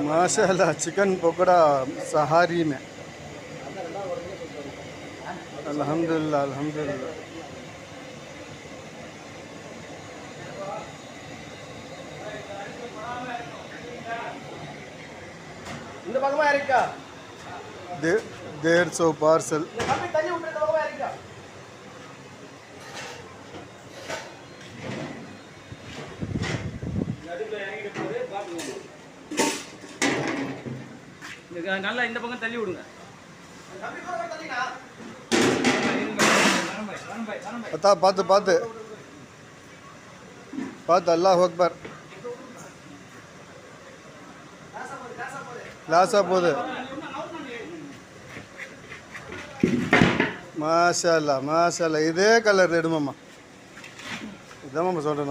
माशाल्लाह चिकन पकोड़ा सहारी में अल्हम्दुलिल्लाह अल्हम्दुलिल्लाह। இந்த பக்கமா இருக்கா 150 पार्सल। தம்பி தள்ளி விட்டு இந்த பக்கமா இருக்கா நல்லா இந்த பக்கம் தள்ளி விடுங்க पता पात पात पात अल्लाह अकबर लासा पोदे माशाल्लाह माशाल्लाह इदे कलर रेडुमम्मा इदम्मा सोल्रेन।